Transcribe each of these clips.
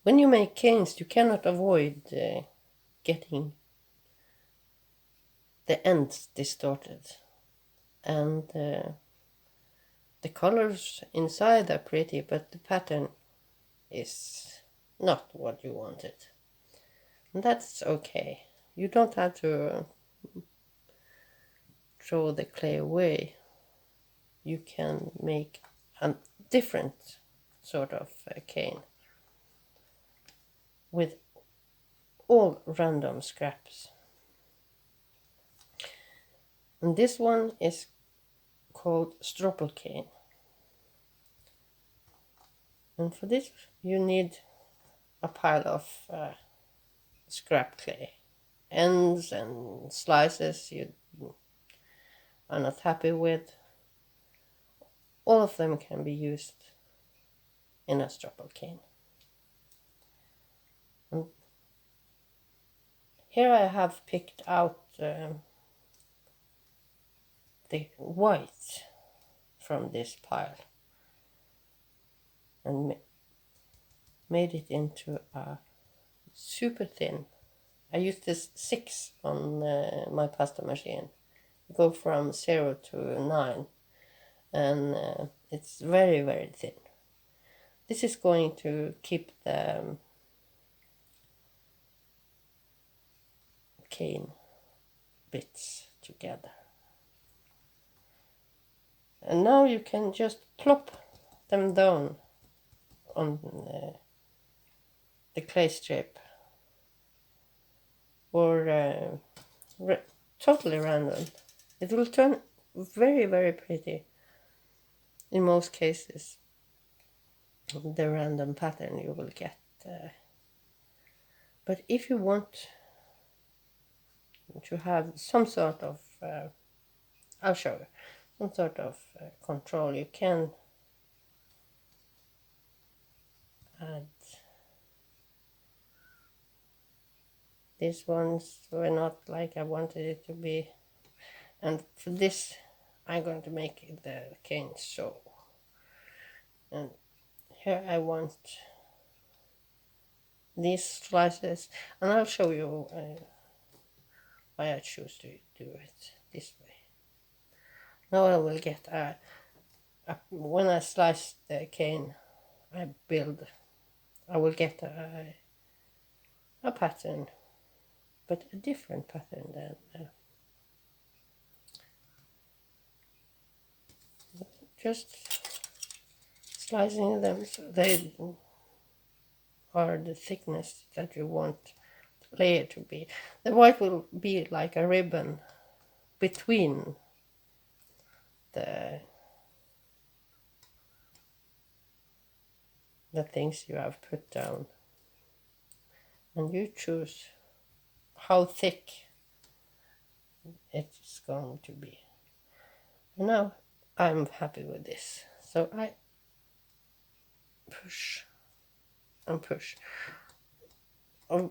When you make canes, you cannot avoid getting the ends distorted, and the colors inside are pretty, but the pattern is not what you wanted. And that's okay. You don't have to throw the clay away. You can make a different sort of cane with all random scraps. And this one is called Stroppel cane. And for this you need a pile of scrap clay. Ends and slices you are not happy with, all of them can be used in a Stroppel cane. And here I have picked out the white from this pile and made it into a super thin. I used this 6 on my pasta machine. Go from 0 to 9, and it's very, very thin. This is going to keep the cane bits together. And now you can just plop them down on the clay strip, or totally random. It will turn very, very pretty in most cases, the random pattern you will get. But if you want to have some sort of, I'll show you, some sort of control, you can add. These ones were not like I wanted it to be, and for this I'm going to make the cane so. And here I want these slices, and I'll show you why I choose to do it this way. Now I will get when I slice the cane, I will get a pattern, but a different pattern than just slicing them so they are the thickness that you want the layer to be. The white will be like a ribbon between the things you have put down, and you choose how thick it's going to be. And now I'm happy with this, so I push and push. I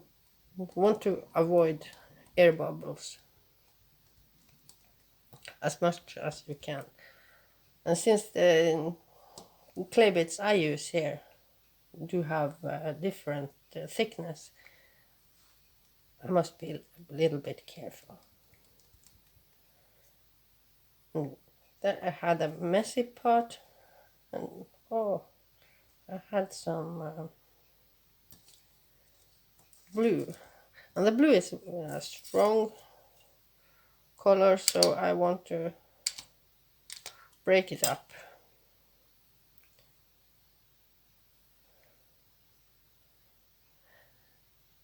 want to avoid air bubbles as much as you can, and since the clay bits I use here do have a different thickness, I must be a little bit careful. And then I had a messy part, and I had some blue, and the blue is a strong color, so I want to break it up.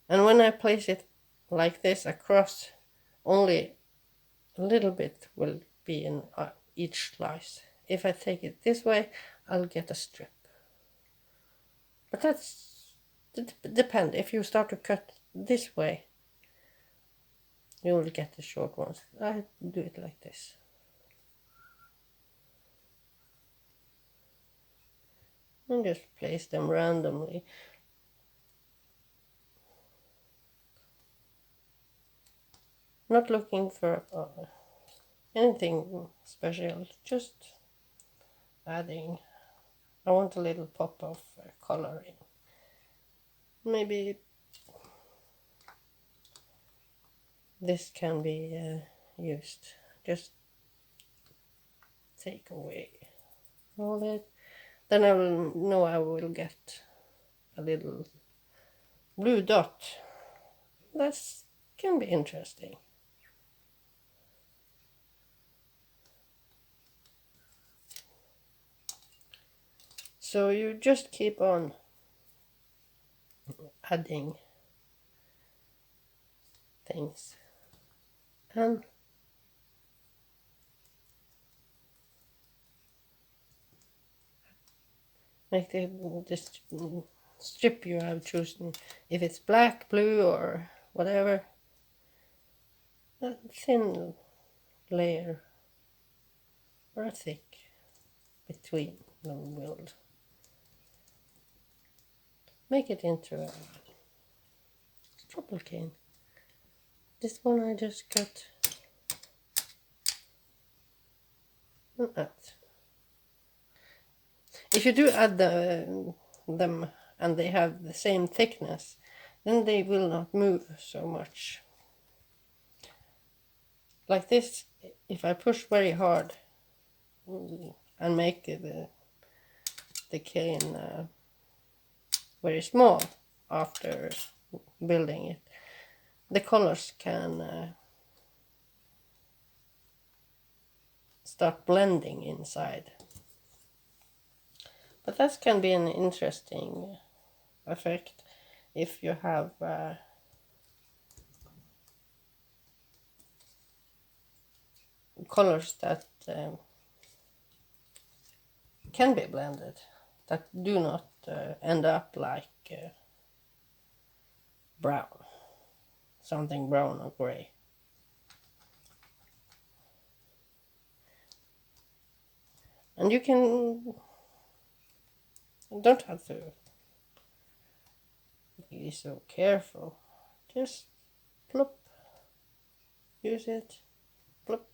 And when I place it like this across, only a little bit will be in each slice. If I take it this way, I'll get a strip. But that's depend. If you start to cut this way, you will get the short ones. I do it like this. And just place them randomly. Not looking for anything special, just adding. I want a little pop of color in. maybe this can be used. Just take away all that. Then I will know I will get a little blue dot. That can be interesting. So you just keep on adding things and make this strip you have chosen, if it's black, blue or whatever, a thin layer or a thick between them will make it into a Stroppel cane. This one I just got that. If you do add them and they have the same thickness, then they will not move so much. Like this, if I push very hard and make the cane very small after building it, the colors can start blending inside. But that can be an interesting effect if you have colors that can be blended, that do not end up like brown, something brown or gray. And you don't have to be so careful. Just plop, use it, plop,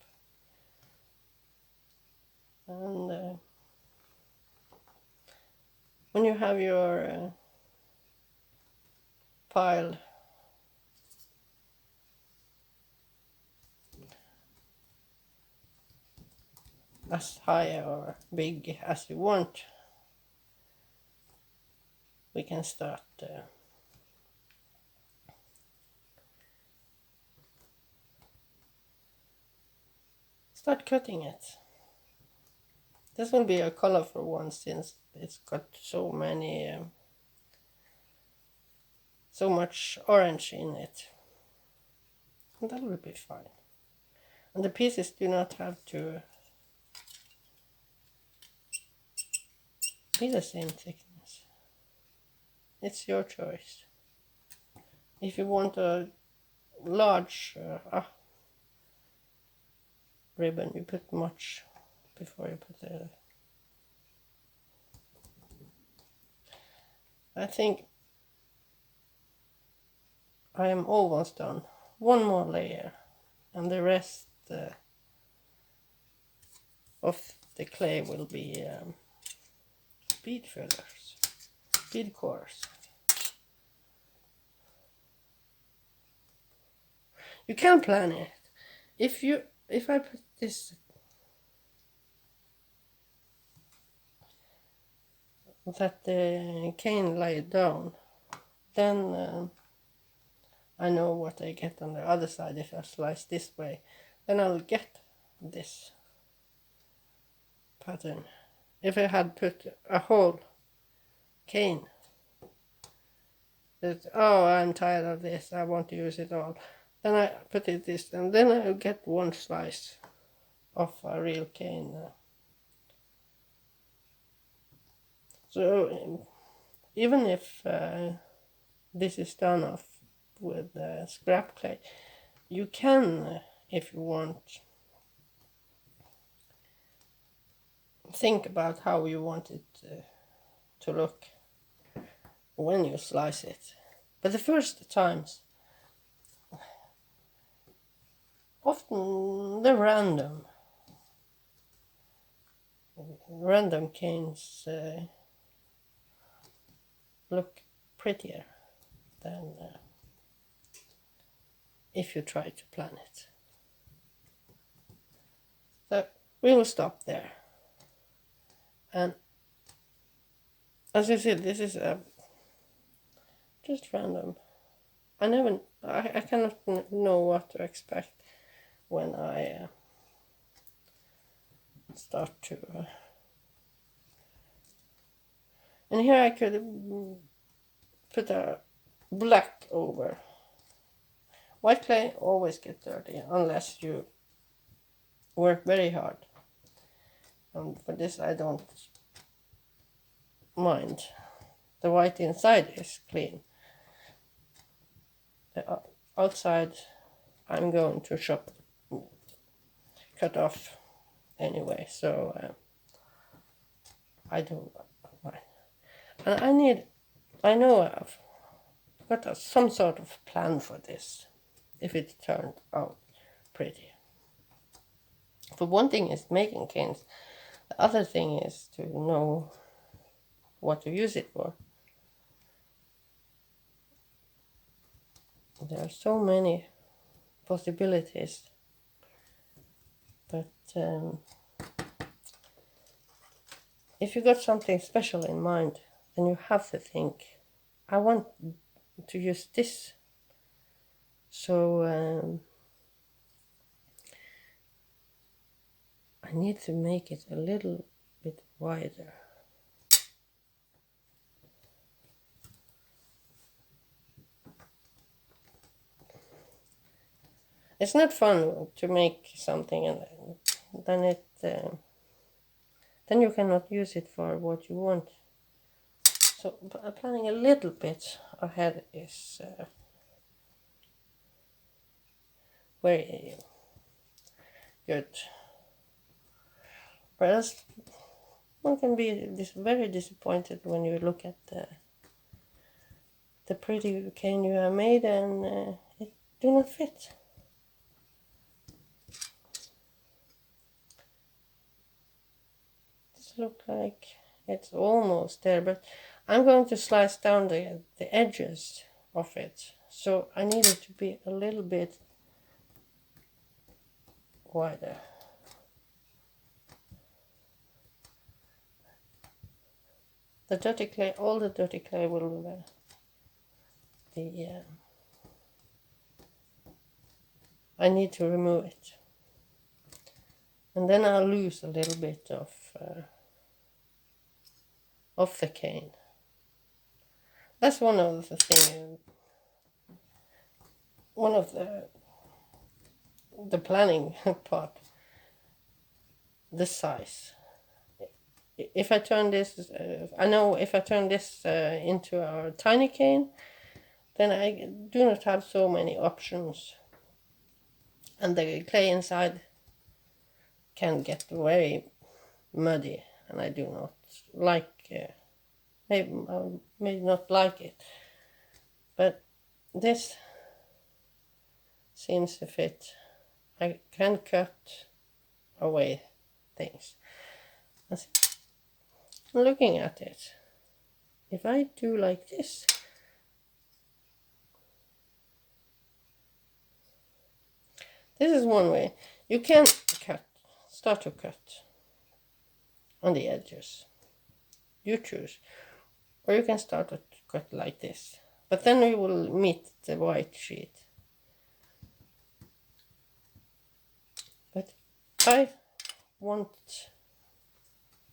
and when you have your pile as high or big as you want, we can start cutting it. This will be a colorful one since it's got so many so much orange in it, and that will be fine. And the pieces do not have to be the same thickness. It's your choice. If you want a large ribbon, you put much before you put the... I think I am almost done. One more layer and the rest of the clay will be bead fillers, bead cores. You can plan it. If I put this that the cane lay down, then I know what I get on the other side. If I slice this way, then I'll get this pattern. If I had put a whole cane, that, oh, I'm tired of this, I want to use it all, then I put it this, and then I'll get one slice of a real cane. So even if this is done off with scrap clay, you can, if you want, think about how you want it to look when you slice it. But the first times, often the random canes look prettier. than if you try to plan it. So we will stop there. And as you see, this is just random. I cannot know what to expect when I start to. And here I could put a black over. White clay always gets dirty unless you work very hard. And for this I don't mind. The white inside is clean. The outside I'm going to cut off anyway, so I don't mind. And I know I've got some sort of plan for this, if it turned out pretty. For one thing is making canes, the other thing is to know what to use it for. There are so many possibilities, but if you got something special in mind, then you have to think, I want to use this, so I need to make it a little bit wider. It's not fun to make something and then then you cannot use it for what you want. So planning a little bit ahead is very good. Whereas one can be very disappointed when you look at the pretty cane you have made and it do not fit. Look like it's almost there, but I'm going to slice down the edges of it, so I need it to be a little bit wider. The dirty clay, all the dirty clay will be I need to remove it, and then I'll lose a little bit of the cane. That's one of the things, one of the planning part, the size. If I turn this, I know if I turn this into a tiny cane, then I do not have so many options, and the clay inside can get very muddy, and I do not like. Maybe not like it, but this seems to fit. I can cut away things. Looking at it, if I do like this, this is one way. You can start to cut on the edges. You choose. Or you can start to cut like this. But then we will meet the white sheet. But I want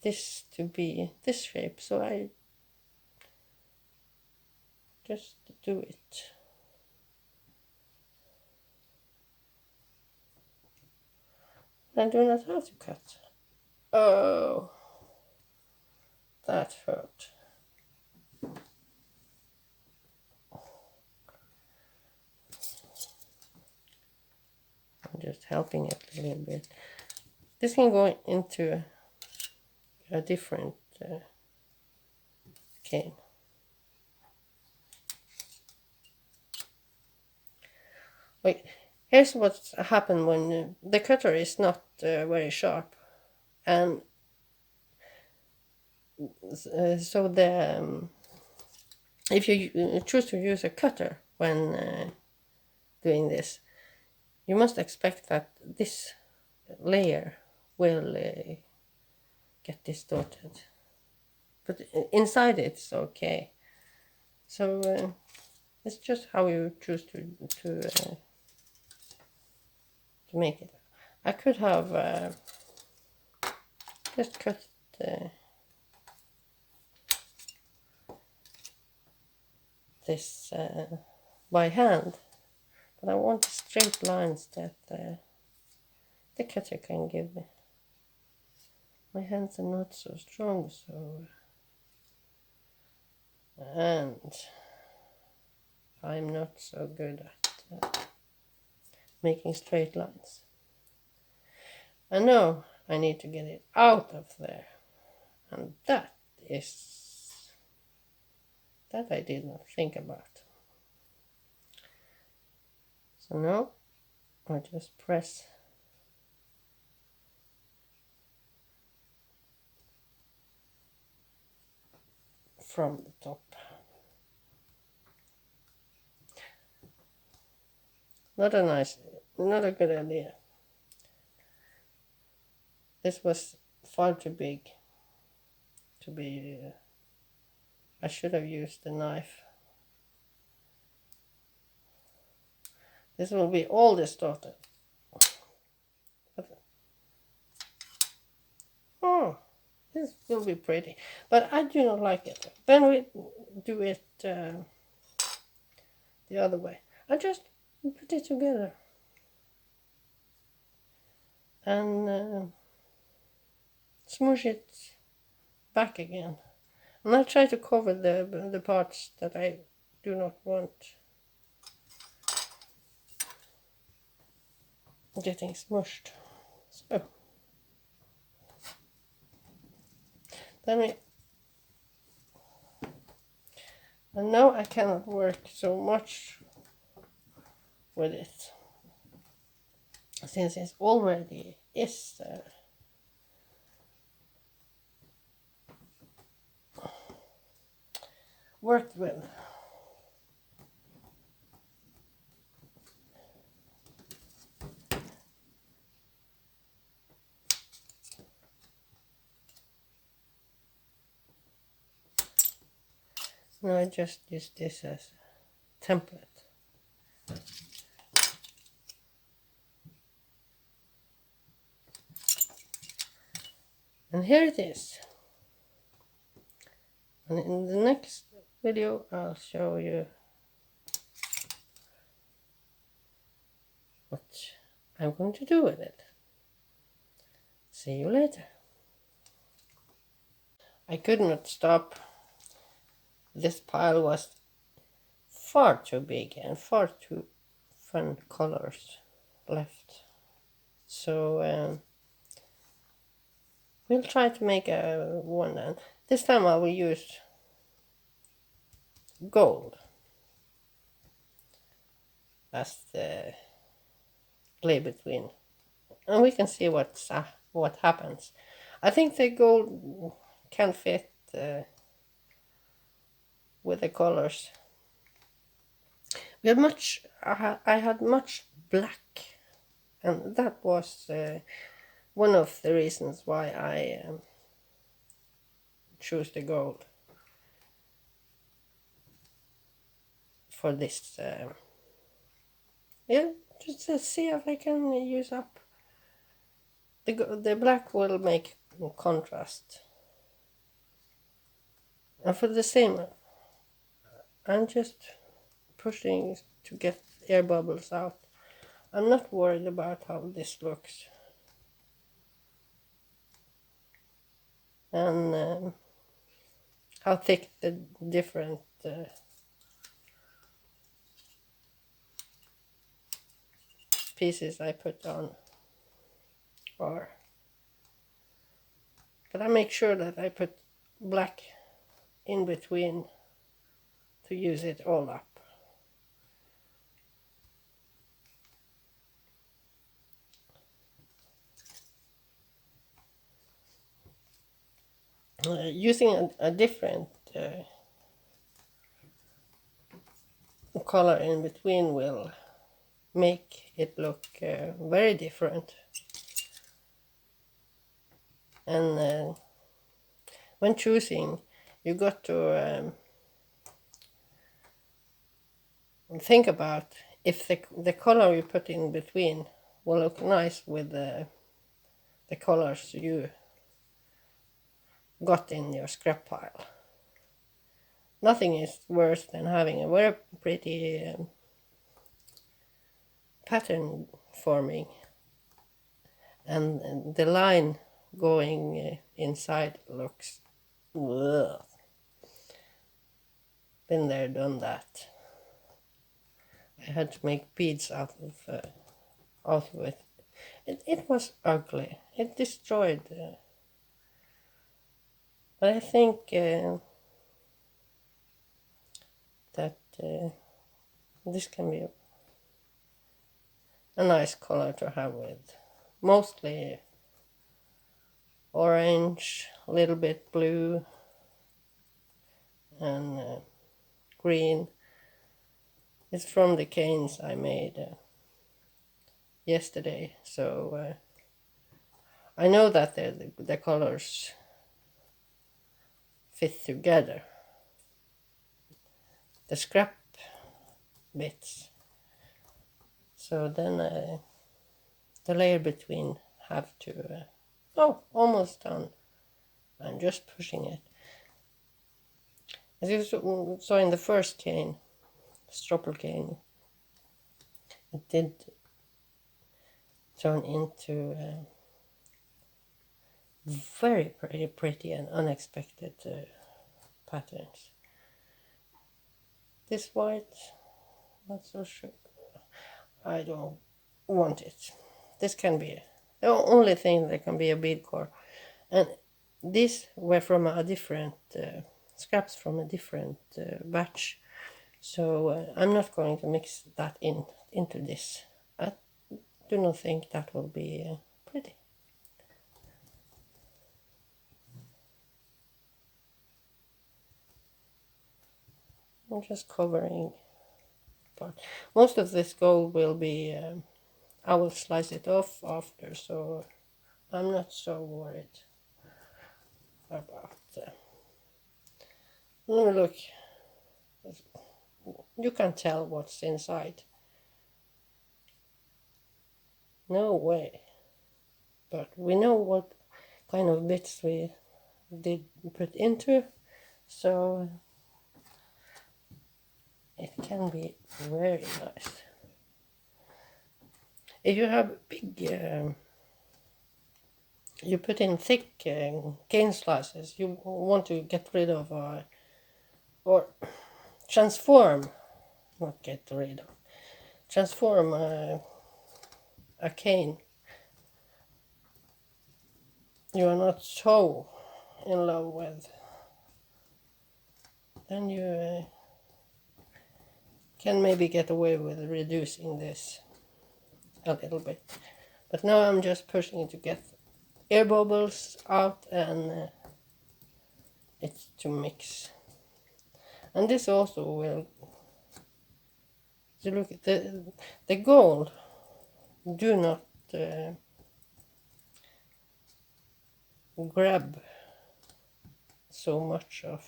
this to be this shape, so I just do it. I do not have to cut. Oh, that hurt. I'm just helping it a little bit. This can go into a different cane. Wait, here's what's happened when the cutter is not very sharp, and so if you choose to use a cutter when doing this, you must expect that this layer will get distorted, but inside it's okay. So it's just how you choose to make it. I could have just cut this by hand, but I want straight lines that the cutter can give me. My hands are not so strong, and I'm not so good at making straight lines. I know I need to get it out of there, and that I did not think about. So now I just press from the top. Not a good idea. This was far too big to be. I should have used the knife. This will be all distorted. Oh, this will be pretty, but I do not like it. Then we do it the other way. I just put it together and smoosh it back again. And I try to cover the parts that I do not want getting smushed. So then and now I cannot work so much with it since it already is worked with. Now I just use this as a template. And here it is. And in the next video I'll show you what I'm going to do with it. See you later. I could not stop. This pile was far too big and far too fun colors left. So we'll try to make a one, and this time I will use gold as the play between, and we can see what happens. I think the gold can fit with the colors. We had much. I had much black, and that was one of the reasons why I chose the gold for this. Yeah, just to see if I can use up the black will make contrast. And for the same, I'm just pushing to get air bubbles out. I'm not worried about how this looks. And how thick the different pieces I put on are. But I make sure that I put black in between to use it all up. Using a different color in between will make it look very different. And when choosing, you got to think about if the color you put in between will look nice with the colors you got in your scrap pile. Nothing is worse than having a very pretty pattern forming and the line going inside looks ugh. Been there, done that. I had to make beads out of it. It was ugly. It destroyed. But I think that this can be a nice color to have with. Mostly orange, a little bit blue, and green. It's from the canes I made yesterday, so I know that the colors fit together. The scrap bits. So then the layer between have to... oh, almost done. I'm just pushing it. As you saw in the first cane, Stroppel cane, it did turn into very pretty and unexpected patterns. This white, not so sure. I don't want it. This can be the only thing that can be a bead core, and these were from a different scraps from a different batch. So I'm not going to mix that into this. I do not think that will be pretty. I'm just covering part. Most of this gold will be, I will slice it off after, so I'm not so worried about that. Let me look. You can tell what's inside. No way. But we know what kind of bits we did put into, so it can be very nice. If you have big, you put in thick cane slices, you want to get rid of or transform, not get rid of, transform a cane you are not so in love with, then you can maybe get away with reducing this a little bit. But now I'm just pushing it to get air bubbles out and it's to mix. And this also will, so look at the gold, do not grab so much of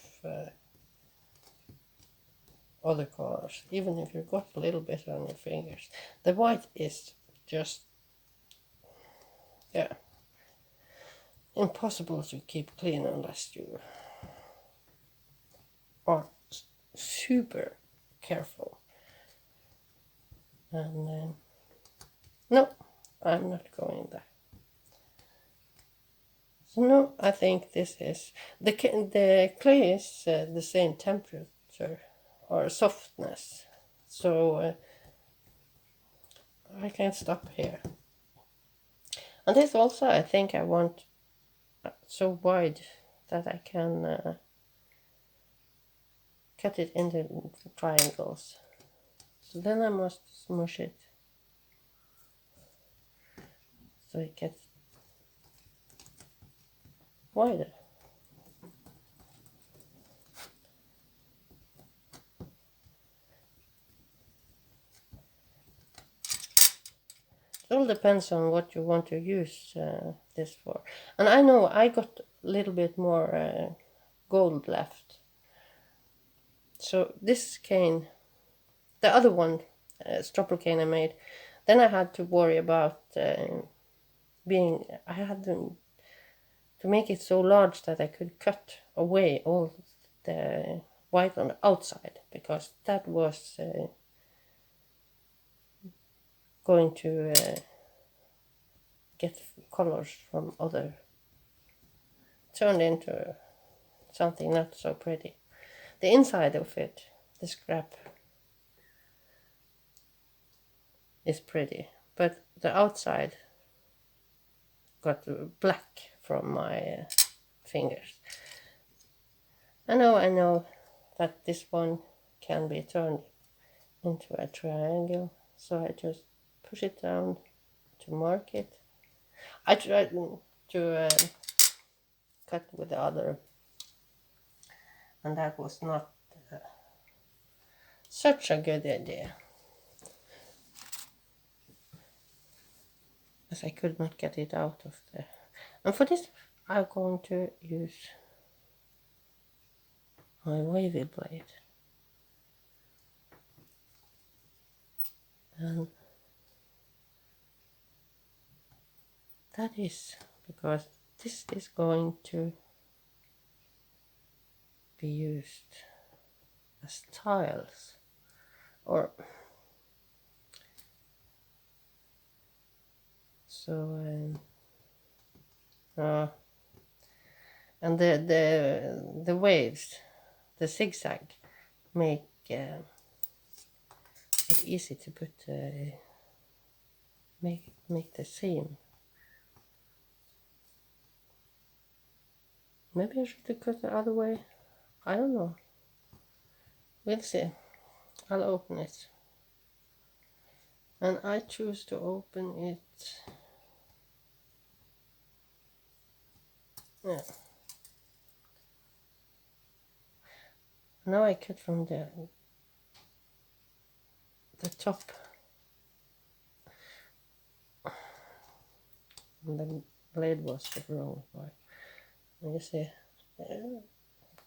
other colors, even if you've got a little bit on your fingers. The white is just, yeah, impossible to keep clean unless you are super careful. And no, I'm not going there. So no, I think this is the clay is the same temperature or softness, so I can stop here. And this also, I think I want so wide that I can cut it into triangles. So then I must smush it so it gets wider. all depends on what you want to use this for. And I know I got a little bit more gold left. So this cane, the other one, Stroppel cane I made, then I had to worry about I had to make it so large that I could cut away all the white on the outside, because that was going to get colors from other, turned into something not so pretty. The inside of it, the scrap, is pretty, but the outside got black from my fingers. I know that this one can be turned into a triangle, so I just push it down to mark it. I tried to cut with the other, and that was not such a good idea, as I could not get it out of there. And for this I'm going to use my wavy blade, and that is because this is going to be used as tiles, or so and the waves, the zigzag, make it easy to put make the seam. Maybe I should cut the other way. I don't know. We'll see. I'll open it. And I choose to open it. Yeah. Now I cut from the top. And the blade was the wrong way. And you see,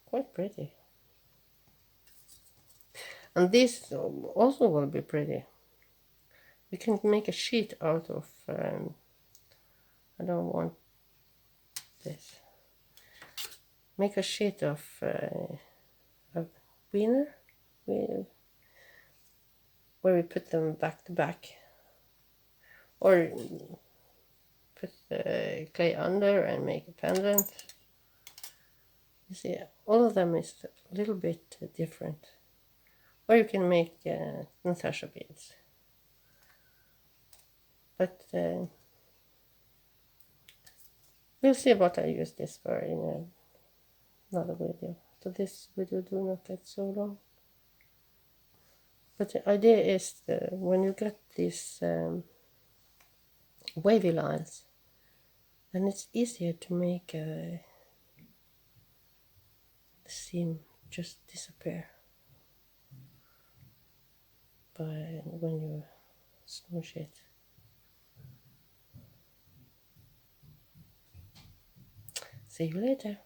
quite pretty. And this also will be pretty. You can make a sheet out of, I don't want this. Make a sheet of wiener, where we put them back to back. Or put the clay under and make a pendant. You see, all of them is a little bit different. Or you can make Natasha beads. But we'll see what I use this for in another video. So this video do not get so long. But the idea is when you get these wavy lines, then it's easier to make the seam just disappear by when you smoosh it. See you later.